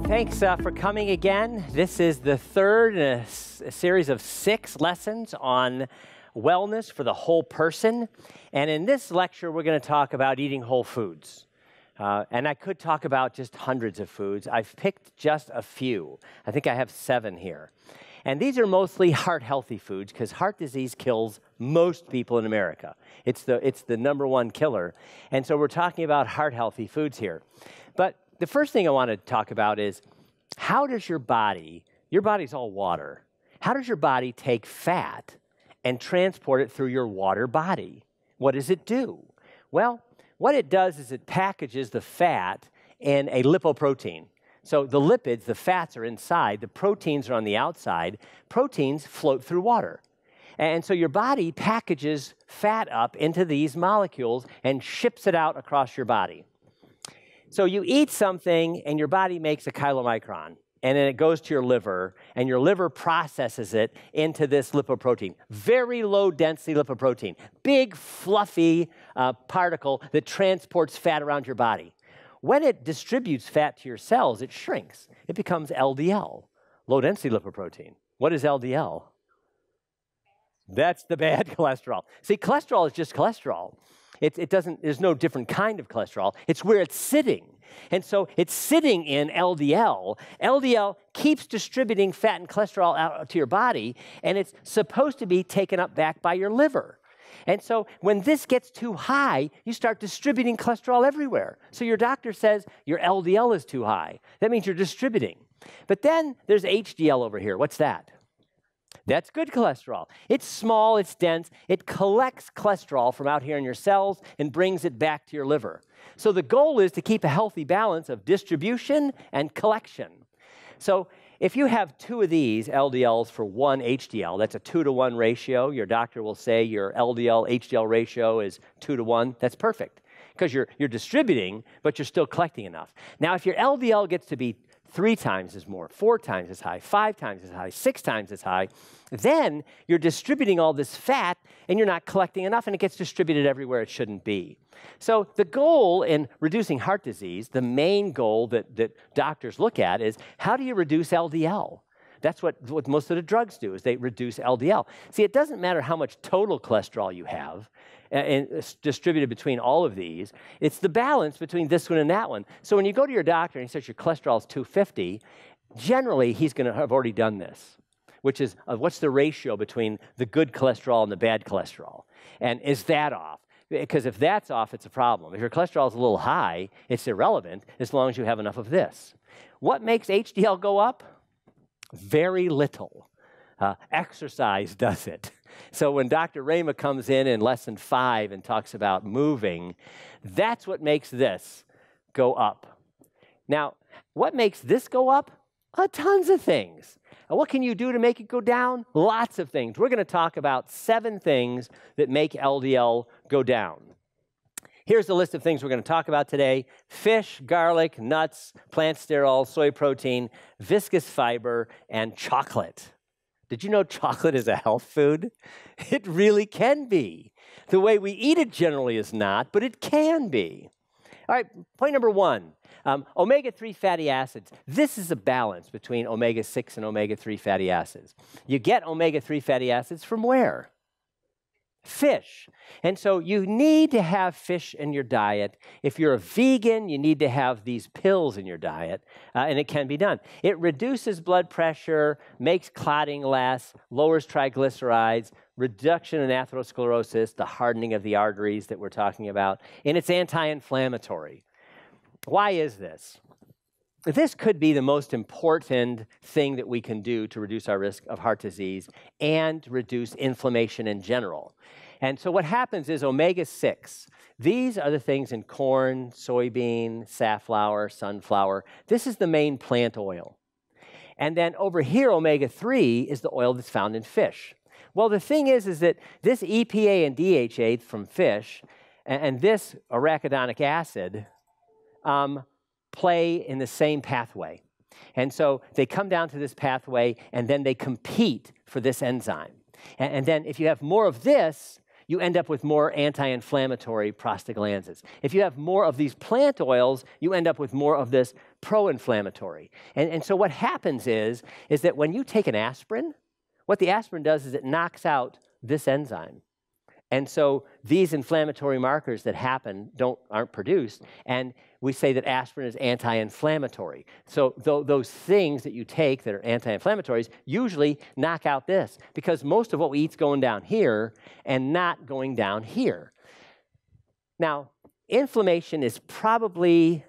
Thanks for coming again. This is the third in a series of 6 lessons on wellness for the whole person. And in this lecture, we're going to talk about eating whole foods. And I could talk about just hundreds of foods. I've picked just a few. I think I have 7 here. And these are mostly heart-healthy foods because heart disease kills most people in America. It's the #1 killer. And so we're talking about heart-healthy foods here. But the first thing I want to talk about is how does your body's all water, how does your body take fat and transport it through your water body? What does it do? Well, what it does is it packages the fat in a lipoprotein. So the lipids, the fats are inside, the proteins are on the outside. Proteins float through water. And so your body packages fat up into these molecules and ships it out across your body. So you eat something and your body makes a chylomicron, and then it goes to your liver, and your liver processes it into this lipoprotein. Very low density lipoprotein, big fluffy particle that transports fat around your body. When it distributes fat to your cells, it shrinks. It becomes LDL, low density lipoprotein. What is LDL? That's the bad cholesterol. See, cholesterol is just cholesterol. There's no different kind of cholesterol. It's where it's sitting. And so it's sitting in LDL. LDL keeps distributing fat and cholesterol out to your body, and it's supposed to be taken up back by your liver. And so when this gets too high, you start distributing cholesterol everywhere. So your doctor says your LDL is too high. That means you're distributing. But then there's HDL over here. What's that? That's good cholesterol. It's small, it's dense. It collects cholesterol from out here in your cells and brings it back to your liver. So the goal is to keep a healthy balance of distribution and collection. So if you have 2 of these LDLs for 1 HDL, that's a 2-to-1 ratio. Your doctor will say your LDL-HDL ratio is 2-to-1. That's perfect because you're distributing, but you're still collecting enough. Now, if your LDL gets to be 3 times as more, 4 times as high, 5 times as high, 6 times as high, then you're distributing all this fat and you're not collecting enough and it gets distributed everywhere it shouldn't be. So the goal in reducing heart disease, the main goal that doctors look at is how do you reduce LDL? That's what most of the drugs do, is they reduce LDL. See, it doesn't matter how much total cholesterol you have and distributed between all of these. It's the balance between this one and that one. So when you go to your doctor and he says your cholesterol is 250, generally he's going to have already done this, which is what's the ratio between the good cholesterol and the bad cholesterol? And is that off? Because if that's off, it's a problem. If your cholesterol is a little high, it's irrelevant as long as you have enough of this. What makes HDL go up? Very little. Exercise does it. So when Dr. Rama comes in lesson 5 and talks about moving, that's what makes this go up. Now, what makes this go up? Tons of things. And what can you do to make it go down? Lots of things. We're going to talk about 7 things that make LDL go down. Here's the list of things we're going to talk about today: fish, garlic, nuts, plant sterol, soy protein, viscous fiber, and chocolate. Did you know chocolate is a health food? It really can be. The way we eat it generally is not, but it can be. All right, point number 1, omega-3 fatty acids. This is a balance between omega-6 and omega-3 fatty acids. You get omega-3 fatty acids from where? Fish. And so you need to have fish in your diet. If you're a vegan, you need to have these pills in your diet, and it can be done. It reduces blood pressure, makes clotting less, lowers triglycerides, reduction in atherosclerosis, the hardening of the arteries that we're talking about, and it's anti-inflammatory. Why is this? This could be the most important thing that we can do to reduce our risk of heart disease and reduce inflammation in general. And so what happens is omega-6, these are the things in corn, soybean, safflower, sunflower. This is the main plant oil. And then over here, omega-3 is the oil that's found in fish. Well, the thing is that this EPA and DHA from fish and this arachidonic acid play in the same pathway. And so they come down to this pathway, and then they compete for this enzyme. And then if you have more of this, you end up with more anti-inflammatory prostaglandins. If you have more of these plant oils, you end up with more of this pro-inflammatory. And so what happens is that when you take an aspirin, what the aspirin does is it knocks out this enzyme. And so these inflammatory markers that happen aren't produced, and we say that aspirin is anti-inflammatory. So those things that you take that are anti-inflammatories usually knock out this, because most of what we eat is going down here and not going down here. Now, inflammation is probably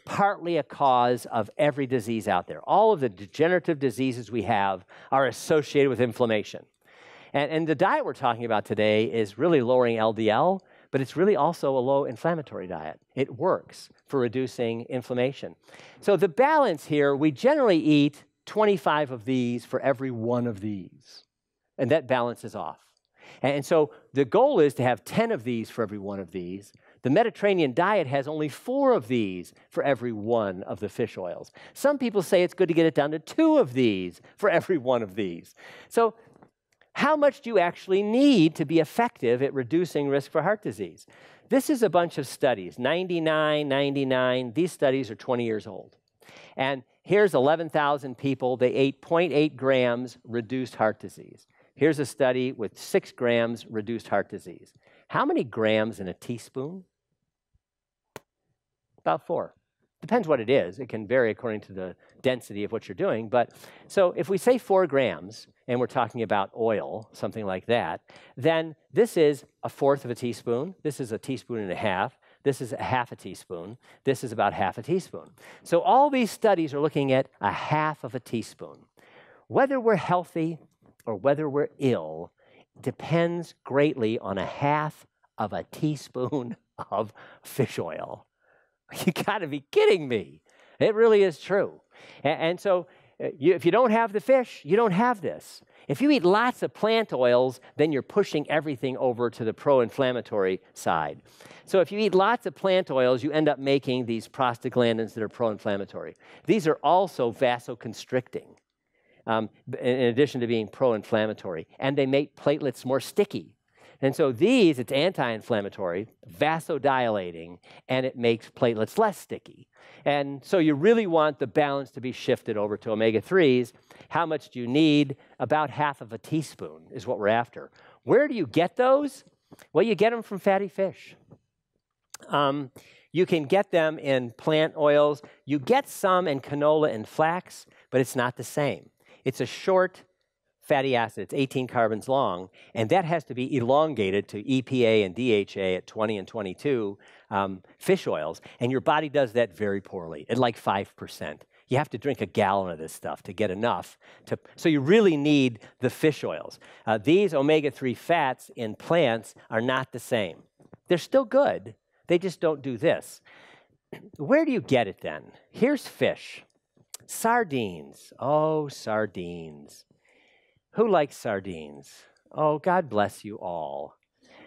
partly a cause of every disease out there. All of the degenerative diseases we have are associated with inflammation. And the diet we're talking about today is really lowering LDL, but it's really also a low inflammatory diet. It works for reducing inflammation. So the balance here, we generally eat 25 of these for every one of these, and that balance is off. And so the goal is to have 10 of these for every one of these. The Mediterranean diet has only 4 of these for every one of the fish oils. Some people say it's good to get it down to 2 of these for every one of these. So how much do you actually need to be effective at reducing risk for heart disease? This is a bunch of studies, 99, 99. These studies are 20 years old. And here's 11,000 people. They ate 0.8 grams reduced heart disease. Here's a study with 6 grams reduced heart disease. How many grams in a teaspoon? About 4. Depends what it is. It can vary according to the density of what you're doing. But so if we say 4 grams, and we're talking about oil, something like that, then this is 1/4 of a teaspoon. This is 1.5 teaspoons. This is 1/2 teaspoon. This is about 1/2 teaspoon. So all these studies are looking at 1/2 teaspoon. Whether we're healthy or whether we're ill depends greatly on 1/2 teaspoon of fish oil. You gotta be kidding me. It really is true. And so if you don't have the fish, you don't have this. If you eat lots of plant oils, then you're pushing everything over to the pro-inflammatory side. So if you eat lots of plant oils, you end up making these prostaglandins that are pro-inflammatory. These are also vasoconstricting, in addition to being pro-inflammatory, and they make platelets more sticky. And so these, it's anti-inflammatory, vasodilating, and it makes platelets less sticky. And so you really want the balance to be shifted over to omega-3s. How much do you need? About 1/2 teaspoon is what we're after. Where do you get those? Well, you get them from fatty fish. You can get them in plant oils. You get some in canola and flax, but it's not the same. It's a short fatty acid. It's 18 carbons long, and that has to be elongated to EPA and DHA at 20 and 22 fish oils, and your body does that very poorly, at like 5%. You have to drink a gallon of this stuff to get enough. So you really need the fish oils. These omega-3 fats in plants are not the same. They're still good. They just don't do this. Where do you get it then? Here's fish. Sardines. Oh, sardines. Who likes sardines? Oh, God bless you all.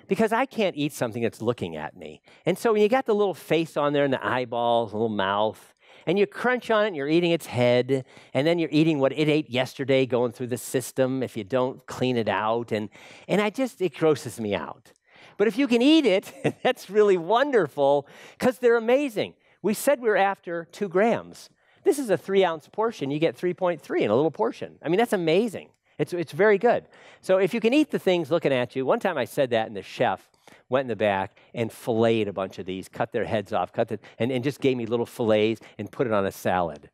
Because I can't eat something that's looking at me. And so when you got the little face on there and the eyeballs, the little mouth, and you crunch on it and you're eating its head, and then you're eating what it ate yesterday going through the system if you don't clean it out, and it grosses me out. But if you can eat it, that's really wonderful because they're amazing. We said we were after 2 grams. This is a 3-ounce portion. You get 3.3 in a little portion. I mean, that's amazing. It's very good. So if you can eat the things looking at you, one time I said that and the chef went in the back and filleted a bunch of these, cut their heads off, and just gave me little fillets and put it on a salad.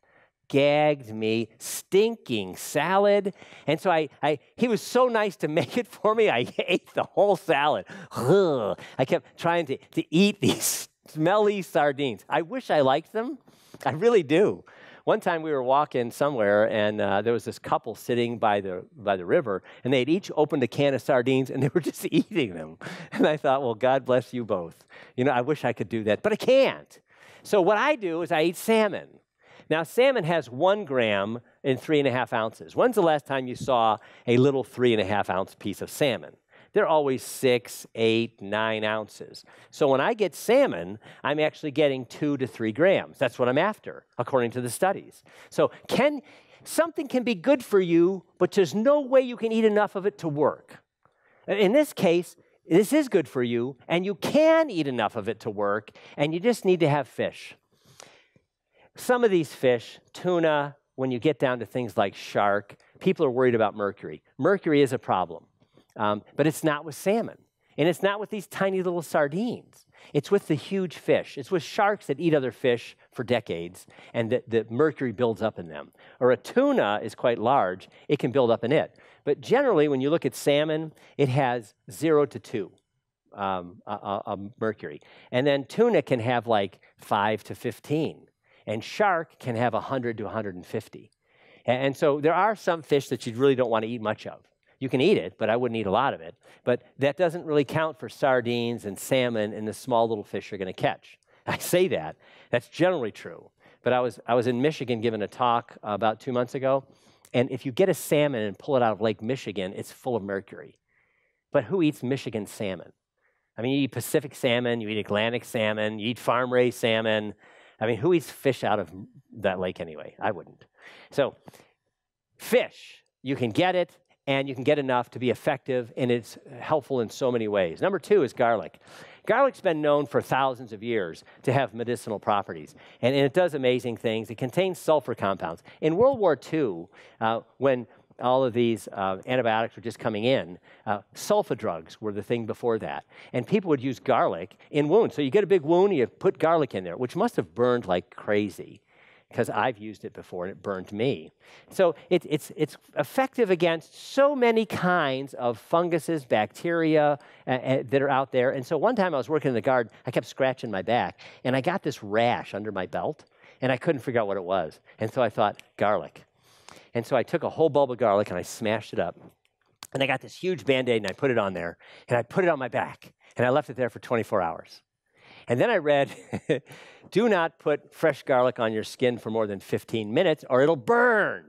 Gagged me, stinking salad. And so he was so nice to make it for me, I ate the whole salad. Ugh. I kept trying to eat these smelly sardines. I wish I liked them. I really do. One time we were walking somewhere, and there was this couple sitting by the river, and they had each opened a can of sardines, and they were just eating them. And I thought, well, God bless you both. You know, I wish I could do that, but I can't. So what I do is I eat salmon. Now, salmon has 1 gram in 3.5 ounces. When's the last time you saw a little 3.5-ounce piece of salmon? They're always 6, 8, 9 ounces. So when I get salmon, I'm actually getting 2 to 3 grams. That's what I'm after, according to the studies. So something can be good for you, but there's no way you can eat enough of it to work. In this case, this is good for you, and you can eat enough of it to work, and you just need to have fish. Some of these fish, tuna, when you get down to things like shark, people are worried about mercury. Mercury is a problem, but it's not with salmon, and it's not with these tiny little sardines. It's with the huge fish. It's with sharks that eat other fish for decades, and the mercury builds up in them. Or a tuna is quite large. It can build up in it. But generally, when you look at salmon, it has 0 to 2 mercury. And then tuna can have like 5 to 15. And shark can have 100 to 150. And so there are some fish that you really don't want to eat much of. You can eat it, but I wouldn't eat a lot of it. But that doesn't really count for sardines and salmon and the small little fish you're going to catch. I say that. That's generally true. But I was in Michigan giving a talk about 2 months ago. And if you get a salmon and pull it out of Lake Michigan, it's full of mercury. But who eats Michigan salmon? I mean, you eat Pacific salmon, you eat Atlantic salmon, you eat farm-raised salmon. I mean, who eats fish out of that lake anyway? I wouldn't. So fish, you can get it, and you can get enough to be effective, and it's helpful in so many ways. Number 2 is garlic. Garlic's been known for thousands of years to have medicinal properties, and it does amazing things. It contains sulfur compounds. In World War II, when all of these antibiotics were just coming in, sulfa drugs were the thing before that. And people would use garlic in wounds. So you get a big wound, and you put garlic in there, which must have burned like crazy, because I've used it before, and it burned me. So it's effective against so many kinds of funguses, bacteria that are out there. And so one time I was working in the garden, I kept scratching my back, and I got this rash under my belt, and I couldn't figure out what it was. And so I thought, garlic. And so I took a whole bulb of garlic, and I smashed it up. And I got this huge Band-Aid, and I put it on there, and I put it on my back, and I left it there for 24 hours. And then I read, do not put fresh garlic on your skin for more than 15 minutes or it'll burn.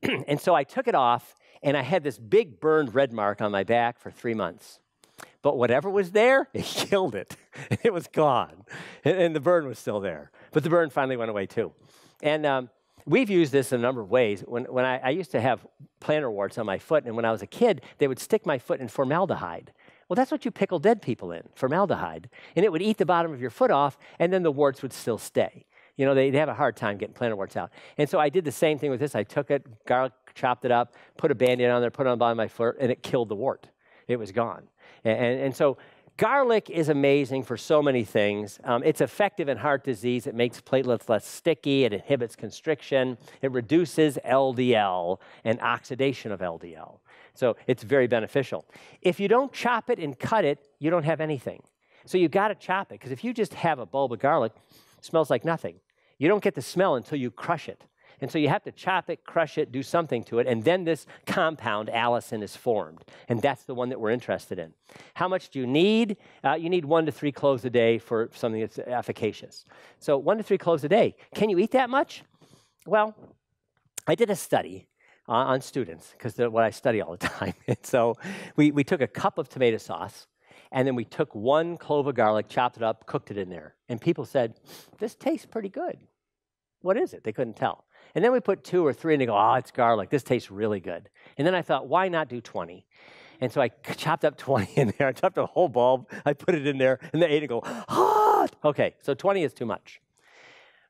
And so I took it off, and I had this big burned red mark on my back for 3 months. But whatever was there, it killed it. It was gone. And the burn was still there. But the burn finally went away too. And we've used this in a number of ways. When I used to have plantar warts on my foot, and when I was a kid, they would stick my foot in formaldehyde. Well, that's what you pickle dead people in, formaldehyde. And it would eat the bottom of your foot off, and then the warts would still stay. You know, they'd have a hard time getting plantar warts out. And so I did the same thing with this. I took it, garlic, chopped it up, put a Band-Aid on there, put it on the bottom of my foot, and it killed the wart. It was gone. And so garlic is amazing for so many things. It's effective in heart disease. It makes platelets less sticky. It inhibits constriction. It reduces LDL and oxidation of LDL. So it's very beneficial. If you don't chop it and cut it, you don't have anything. So you've got to chop it, because if you just have a bulb of garlic, it smells like nothing. You don't get the smell until you crush it. And so you have to chop it, crush it, do something to it, and then this compound, allicin, is formed. And that's the one that we're interested in. How much do you need? You need 1 to 3 cloves a day for something that's efficacious. So 1 to 3 cloves a day. Can you eat that much? Well, I did a study on students, because they're what I study all the time. And so we took a cup of tomato sauce, and then we took 1 clove of garlic, chopped it up, cooked it in there. And people said, this tastes pretty good. What is it? They couldn't tell. And then we put 2 or 3, and they go, oh, it's garlic. This tastes really good. And then I thought, why not do 20? And so I chopped up 20 in there. I chopped a whole bulb. I put it in there, and they ate it and go, hot. Okay, so 20 is too much.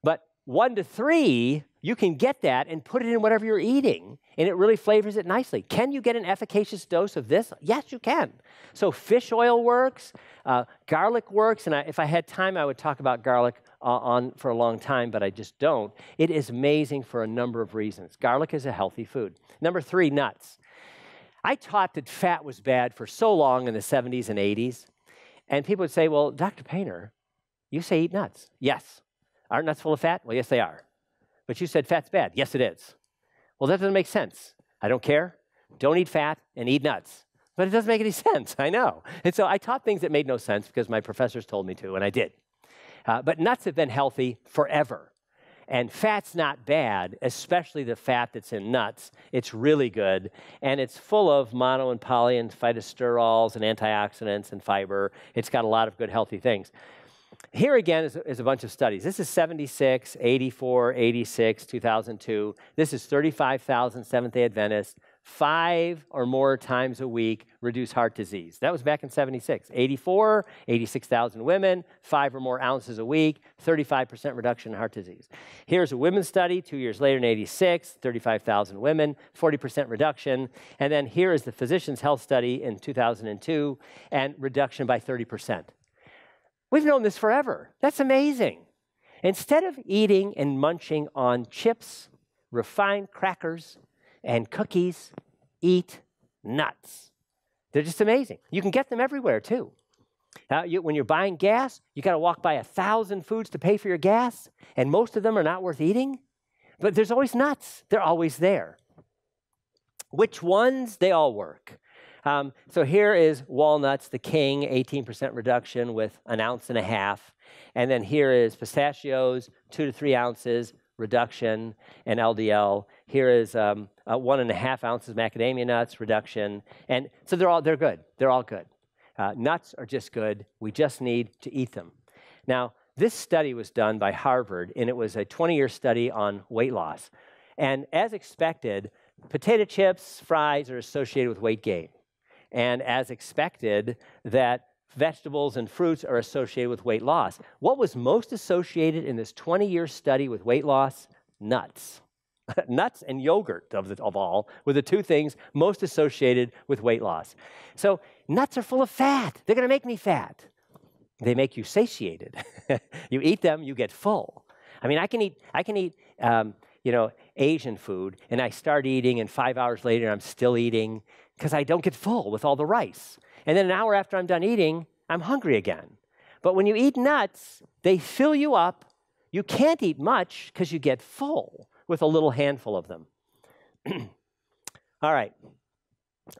But 1 to 3, you can get that and put it in whatever you're eating, and it really flavors it nicely. Can you get an efficacious dose of this? Yes, you can. So fish oil works, garlic works, and if I had time, I would talk about garlic for a long time, but I just don't. It is amazing for a number of reasons. Garlic is a healthy food. Number 3, nuts. I taught that fat was bad for so long in the 70s and 80s, and people would say, well, Dr. Painter, you say eat nuts. Yes. Aren't nuts full of fat? Well, yes, they are. But you said fat's bad. Yes, it is. Well, that doesn't make sense. I don't care. Don't eat fat and eat nuts. But it doesn't make any sense, I know. And so I taught things that made no sense because my professors told me to, and I did. But nuts have been healthy forever. And fat's not bad, especially the fat that's in nuts. It's really good. And it's full of mono and poly and phytosterols and antioxidants and fiber. It's got a lot of good, healthy things. Here again is a bunch of studies. This is 76, 84, 86, 2002. This is 35,000 Seventh-day Adventists, 5 or more times a week reduce heart disease. That was back in 76. 84, 86,000 women, 5 or more ounces a week, 35% reduction in heart disease. Here's a women's study 2 years later in 86, 35,000 women, 40% reduction. And then here is the physician's health study in 2002, and reduction by 30%. We've known this forever. That's amazing. Instead of eating and munching on chips, refined crackers, and cookies, eat nuts. They're just amazing. You can get them everywhere, too. When you're buying gas, you got to walk by 1,000 foods to pay for your gas, and most of them are not worth eating. But there's always nuts. They're always there. Which ones? They all work. So here is walnuts, the king, 18% reduction with 1.5 ounces. And then here is pistachios, 2 to 3 ounces reduction in LDL. Here is 1.5 ounces macadamia nuts reduction. And so they're good. They're all good. Nuts are just good. We just need to eat them. Now, this study was done by Harvard, and it was a 20-year study on weight loss. And as expected, potato chips, fries are associated with weight gain. And as expected, that vegetables and fruits are associated with weight loss. What was most associated in this 20-year study with weight loss? Nuts. Nuts and yogurt, of all, were the 2 things most associated with weight loss. So nuts are full of fat. They're going to make me fat. They make you satiated. You eat them, you get full. I mean, I can eat Asian food, and I start eating, and 5 hours later, I'm still eating because I don't get full with all the rice. And then an hour after I'm done eating, I'm hungry again. But when you eat nuts, they fill you up. You can't eat much because you get full with a little handful of them. All right.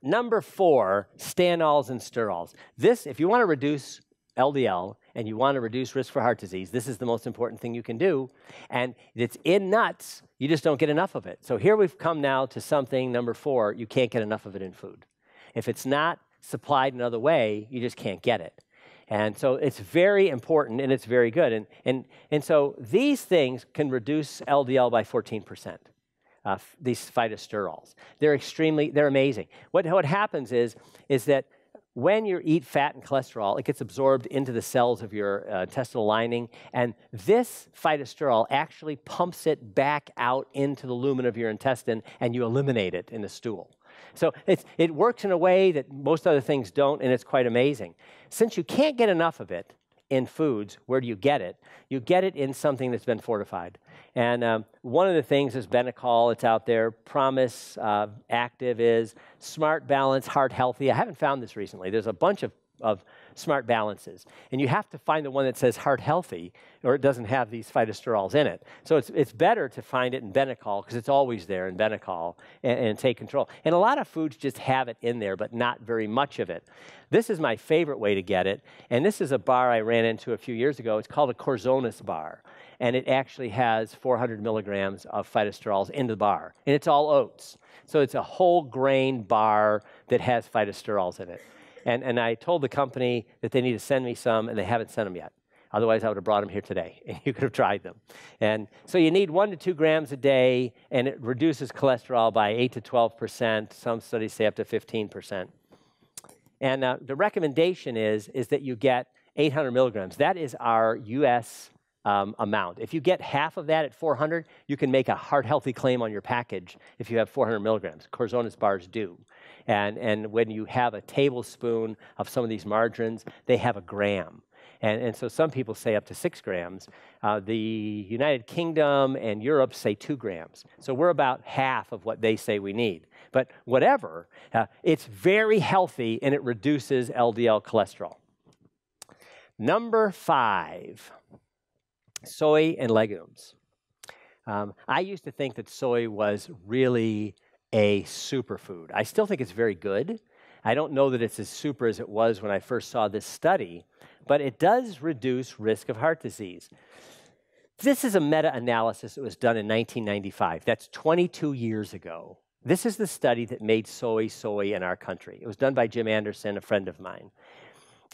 Number 4, stanols and sterols. This, if you want to reduce LDL and you want to reduce risk for heart disease, this is the most important thing you can do. And it's in nuts. You just don't get enough of it. So here we've come now to something, number 4, you can't get enough of it in food. If it's not supplied another way, you just can't get it. And so it's very important, and it's very good. And so these things can reduce LDL by 14%, these phytosterols. They're amazing. What happens is that when you eat fat and cholesterol, it gets absorbed into the cells of your intestinal lining, and this phytosterol actually pumps it back out into the lumen of your intestine, and you eliminate it in the stool. So it works in a way that most other things don't, and it's quite amazing. Since you can't get enough of it in foods, where do you get it? You get it in something that's been fortified. And one of the things is Benecol. It's out there. Promise Active is Smart Balance Heart Healthy. I haven't found this recently. There's a bunch of Smart Balances. And you have to find the one that says Heart Healthy, or it doesn't have these phytosterols in it. So it's better to find it in Benecol, because it's always there in Benecol, and take control. And a lot of foods just have it in there, but not very much of it. This is my favorite way to get it. And this is a bar I ran into a few years ago. It's called a Corzonis bar. And it actually has 400 milligrams of phytosterols in the bar. And it's all oats. So it's a whole grain bar that has phytosterols in it. And I told the company that they need to send me some, and they haven't sent them yet. Otherwise, I would have brought them here today, and you could have tried them. And so you need 1 to 2 grams a day, and it reduces cholesterol by 8 to 12%. Some studies say up to 15%. And the recommendation is that you get 800 milligrams. That is our U.S. Amount. If you get half of that at 400, you can make a heart-healthy claim on your package if you have 400 milligrams. Corzonis bars do. And when you have a tablespoon of some of these margarines, they have 1 gram. And so some people say up to 6 grams. The United Kingdom and Europe say 2 grams. So we're about half of what they say we need. But whatever, it's very healthy, and it reduces LDL cholesterol. Number 5. Soy and legumes. I used to think that soy was really a superfood. I still think it's very good. I don't know that it's as super as it was when I first saw this study, but it does reduce risk of heart disease. This is a meta-analysis that was done in 1995. That's 22 years ago. This is the study that made soy in our country. It was done by Jim Anderson, a friend of mine.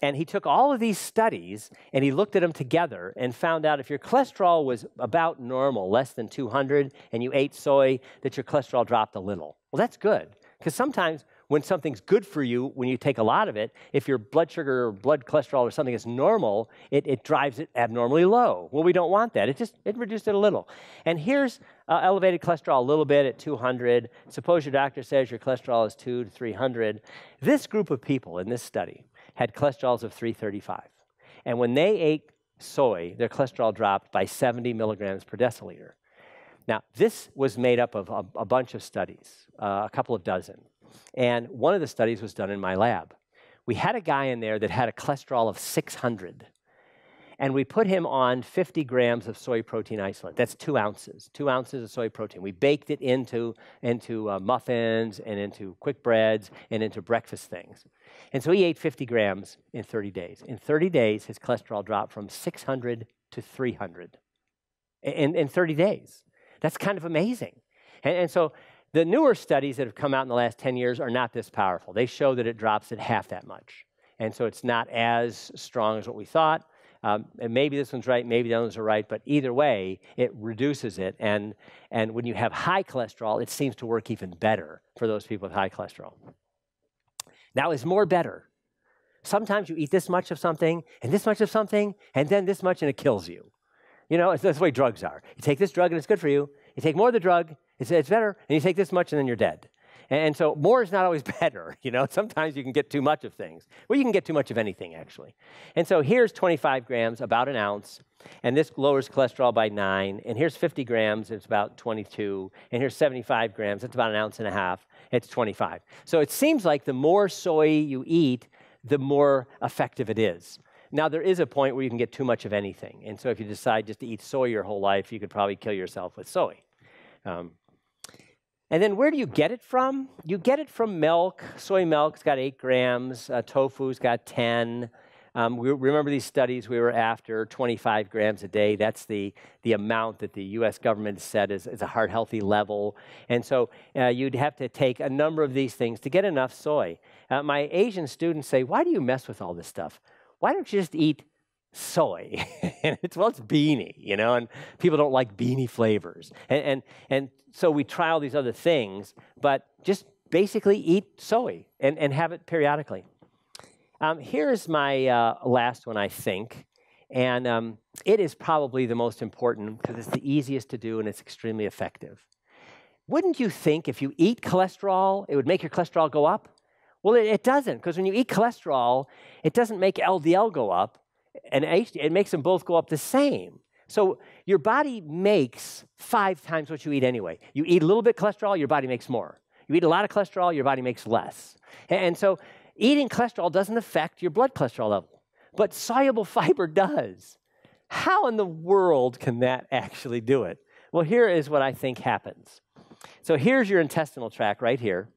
And he took all of these studies, and he looked at them together and found out if your cholesterol was about normal, less than 200, and you ate soy, that your cholesterol dropped a little. Well, that's good. Because sometimes when something's good for you, when you take a lot of it, if your blood sugar or blood cholesterol or something is normal, it drives it abnormally low. Well, we don't want that. It reduced it a little. And here's elevated cholesterol a little bit at 200. Suppose your doctor says your cholesterol is 200 to 300. This group of people in this study had cholesterols of 335. And when they ate soy, their cholesterol dropped by 70 milligrams per deciliter. Now, this was made up of a bunch of studies, a couple of dozen. And one of the studies was done in my lab. We had a guy in there that had a cholesterol of 600. And we put him on 50 grams of soy protein isolate. That's 2 ounces, 2 ounces of soy protein. We baked it into muffins and into quick breads and into breakfast things. And so he ate 50 grams in 30 days. In 30 days, his cholesterol dropped from 600 to 300 in 30 days. That's kind of amazing. And so the newer studies that have come out in the last 10 years are not this powerful. They show that it drops at half that much. And so it's not as strong as what we thought. And maybe this one's right, maybe the others are right, but either way, it reduces it. And when you have high cholesterol, it seems to work even better for those people with high cholesterol. Now, is more better? Sometimes you eat this much of something, and this much of something, and then this much, and it kills you. You know, that's the way drugs are. You take this drug, and it's good for you. You take more of the drug, it's better, and you take this much, and then you're dead. And so more is not always better, you know. Sometimes you can get too much of things. Well, you can get too much of anything, actually. And so here's 25 grams, about an ounce, and this lowers cholesterol by 9. And here's 50 grams, it's about 22. And here's 75 grams, it's about an ounce and a half, it's 25. So it seems like the more soy you eat, the more effective it is. Now, there is a point where you can get too much of anything. And so if you decide just to eat soy your whole life, you could probably kill yourself with soy. And then where do you get it from? You get it from milk. Soy milk's got 8 grams. Tofu's got 10. We remember these studies we were after, 25 grams a day. That's the amount that the U.S. government said is a heart-healthy level. And so you'd have to take a number of these things to get enough soy. My Asian students say, why do you mess with all this stuff? Why don't you just eat soy? And it's beanie, you know, and people don't like beanie flavors. And so we try all these other things, but just basically eat soy and have it periodically. Here's my last one, I think, and it is probably the most important because it's the easiest to do and it's extremely effective. Wouldn't you think if you eat cholesterol, it would make your cholesterol go up? Well, it doesn't, because when you eat cholesterol, it doesn't make LDL go up, and it makes them both go up the same. So your body makes 5 times what you eat anyway. You eat a little bit cholesterol, your body makes more. You eat a lot of cholesterol, your body makes less. And so eating cholesterol doesn't affect your blood cholesterol level, but soluble fiber does. How in the world can that actually do it? Well, here is what I think happens. So here's your intestinal tract right here,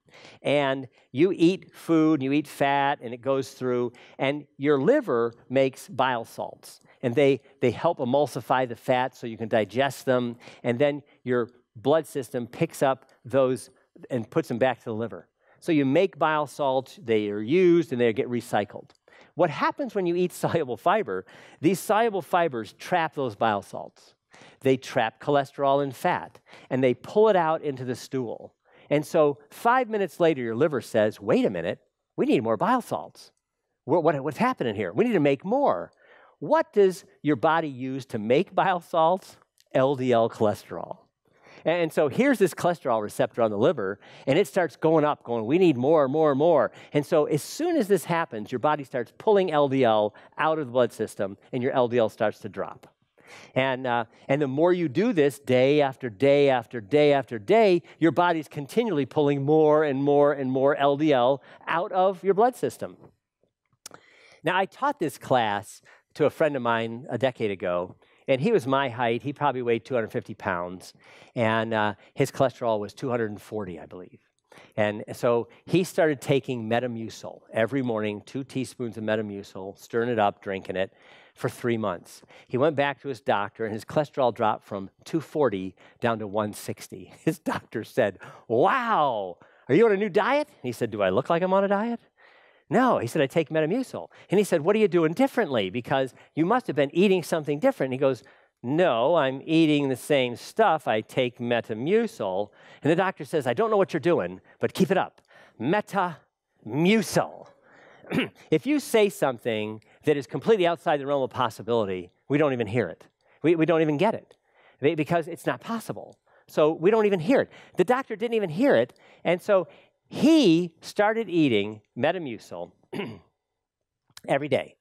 and you eat food, you eat fat, and it goes through, and your liver makes bile salts, and they help emulsify the fat so you can digest them, and then your blood system picks up those and puts them back to the liver. So you make bile salts, they are used, and they get recycled. What happens when you eat soluble fiber, these soluble fibers trap those bile salts. They trap cholesterol and fat, and they pull it out into the stool. And so 5 minutes later, your liver says, wait a minute, we need more bile salts. What's happening here? We need to make more. What does your body use to make bile salts? LDL cholesterol. And so here's this cholesterol receptor on the liver, and it starts going up, we need more, more, more. And so as soon as this happens, your body starts pulling LDL out of the blood system, and your LDL starts to drop. And the more you do this day after day after day after day, your body's continually pulling more and more and more LDL out of your blood system. Now, I taught this class to a friend of mine a decade ago, and he was my height. He probably weighed 250 pounds, and his cholesterol was 240, I believe. And so he started taking Metamucil every morning, 2 teaspoons of Metamucil, stirring it up, drinking it, for 3 months. He went back to his doctor, and his cholesterol dropped from 240 down to 160. His doctor said, wow, are you on a new diet? And he said, do I look like I'm on a diet? No, he said, I take Metamucil. And he said, what are you doing differently? Because you must have been eating something different. And he goes, no, I'm eating the same stuff. I take Metamucil. And the doctor says, I don't know what you're doing, but keep it up. Metamucil. If you say something that is completely outside the realm of possibility, we don't even hear it. We don't even get it because it's not possible. So we don't even hear it. The doctor didn't even hear it, and so he started eating Metamucil every day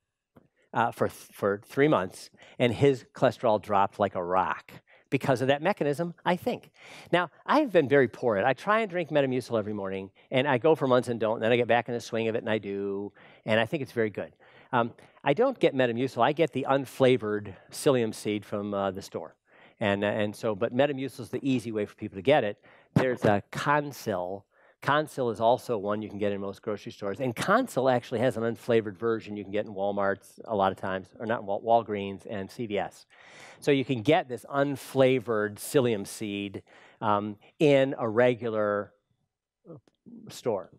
for 3 months, and his cholesterol dropped like a rock because of that mechanism, I think. Now, I've been very poor at it. I try and drink Metamucil every morning, and I go for months and don't, and then I get back in the swing of it, and I do, and I think it's very good. I don't get Metamucil. I get the unflavored psyllium seed from the store. But Metamucil is the easy way for people to get it. There's a Consil. Consil is also one you can get in most grocery stores. And Consil actually has an unflavored version you can get in Walmart a lot of times, or not Walgreens and CVS. So you can get this unflavored psyllium seed in a regular store.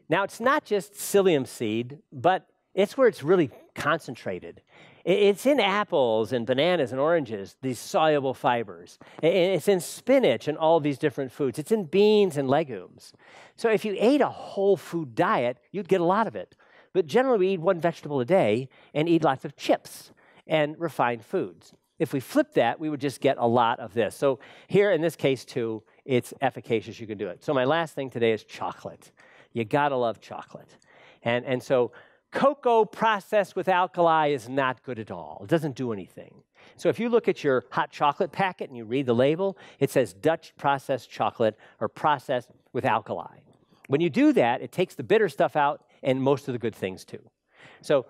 Now, it's not just psyllium seed, but it's where it's really concentrated. It's in apples and bananas and oranges, these soluble fibers. It's in spinach and all these different foods. It's in beans and legumes. So if you ate a whole food diet, you'd get a lot of it. But generally, we eat one vegetable a day and eat lots of chips and refined foods. If we flip that, we would just get a lot of this. So here, in this case, too, it's efficacious. You can do it. So my last thing today is chocolate. You got to love chocolate. And so cocoa processed with alkali is not good at all. It doesn't do anything. So if you look at your hot chocolate packet and you read the label, it says Dutch processed chocolate or processed with alkali. When you do that, it takes the bitter stuff out and most of the good things too. So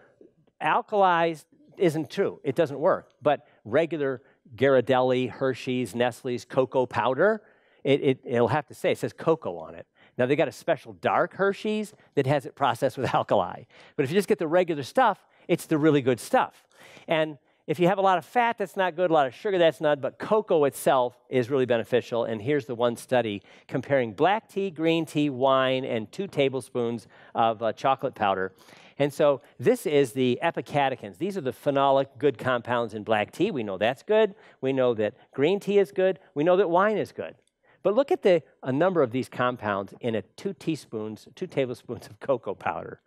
alkalis isn't true. It doesn't work. But regular Ghirardelli, Hershey's, Nestle's cocoa powder, it'll have to say, it says cocoa on it. Now, they got a special dark Hershey's that has it processed with alkali. But if you just get the regular stuff, it's the really good stuff. And if you have a lot of fat, that's not good, a lot of sugar, that's not, but cocoa itself is really beneficial. And here's the one study comparing black tea, green tea, wine, and 2 tablespoons of chocolate powder. And so this is the epicatechins. These are the phenolic good compounds in black tea. We know that's good. We know that green tea is good. We know that wine is good. But look at a number of these compounds in 2 tablespoons of cocoa powder.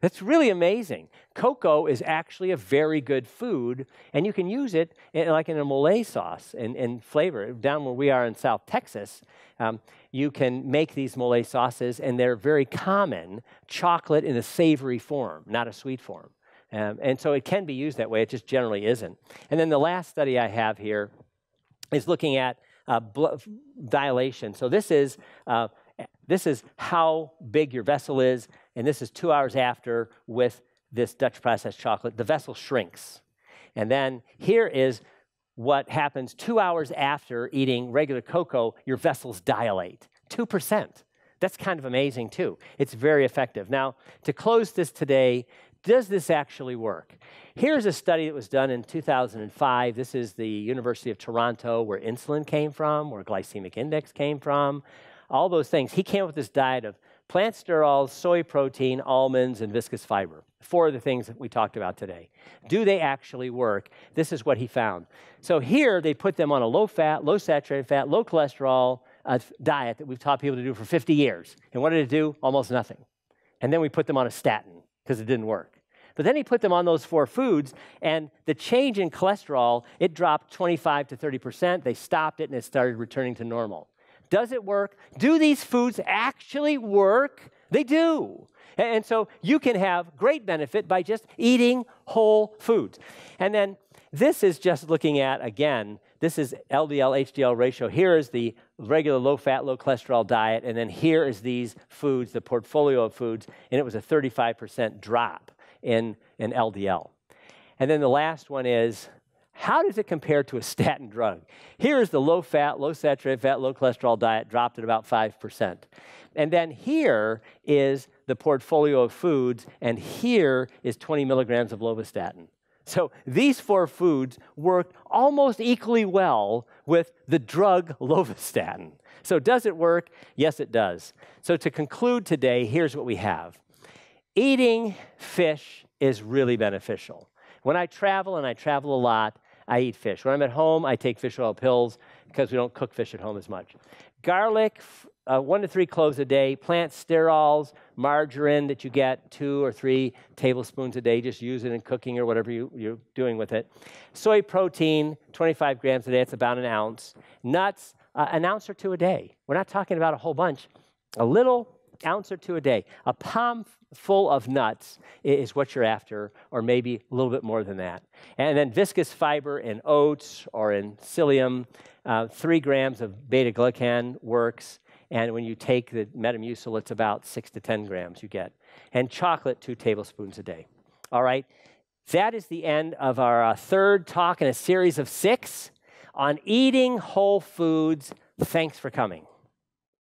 That's really amazing. Cocoa is actually a very good food, and you can use it like in a mole sauce and flavor. Down where we are in South Texas, you can make these mole sauces, and they're very common, chocolate in a savory form, not a sweet form. And so it can be used that way. It just generally isn't. And then the last study I have here is looking at blood dilation. So this is how big your vessel is, and this is 2 hours after with this Dutch processed chocolate. The vessel shrinks. And then here is what happens 2 hours after eating regular cocoa. Your vessels dilate, 2%. That's kind of amazing, too. It's very effective. Now, to close this today, does this actually work? Here's a study that was done in 2005. This is the University of Toronto, where insulin came from, where glycemic index came from, all those things. He came up with this diet of plant sterols, soy protein, almonds, and viscous fiber. 4 of the things that we talked about today. Do they actually work? This is what he found. So here, they put them on a low-fat, low-saturated fat, low-cholesterol diet that we've taught people to do for 50 years. And what did it do? Almost nothing. And then we put them on a statin because it didn't work. But then he put them on those 4 foods, and the change in cholesterol, it dropped 25 to 30%. They stopped it, and it started returning to normal. Does it work? Do these foods actually work? They do. And so you can have great benefit by just eating whole foods. And then this is just looking at, again, this is LDL-HDL ratio. Here is the regular low-fat, low-cholesterol diet, and then here is these foods, the portfolio of foods, and it was a 35% drop in LDL. And then the last one is, how does it compare to a statin drug? Here is the low-fat, low-saturated fat, low-cholesterol diet dropped at about 5%. And then here is the portfolio of foods, and here is 20 milligrams of lovastatin. So these 4 foods worked almost equally well with the drug lovastatin. So does it work? Yes, it does. So to conclude today, here's what we have. Eating fish is really beneficial. When I travel, and I travel a lot, I eat fish. When I'm at home, I take fish oil pills because we don't cook fish at home as much. Garlic, 1 to 3 cloves a day. Plant sterols, margarine that you get 2 or 3 tablespoons a day. Just use it in cooking or whatever you're doing with it. Soy protein, 25 grams a day. It's about an ounce. Nuts, an ounce or 2 a day. We're not talking about a whole bunch. A little ounce or 2 a day. A palm full of nuts is what you're after, or maybe a little bit more than that. And then viscous fiber in oats or in psyllium, 3 grams of beta-glucan works. And when you take the Metamucil, it's about 6 to 10 grams you get. And chocolate, 2 tablespoons a day. All right, that is the end of our third talk in a series of 6 on eating whole foods. Thanks for coming.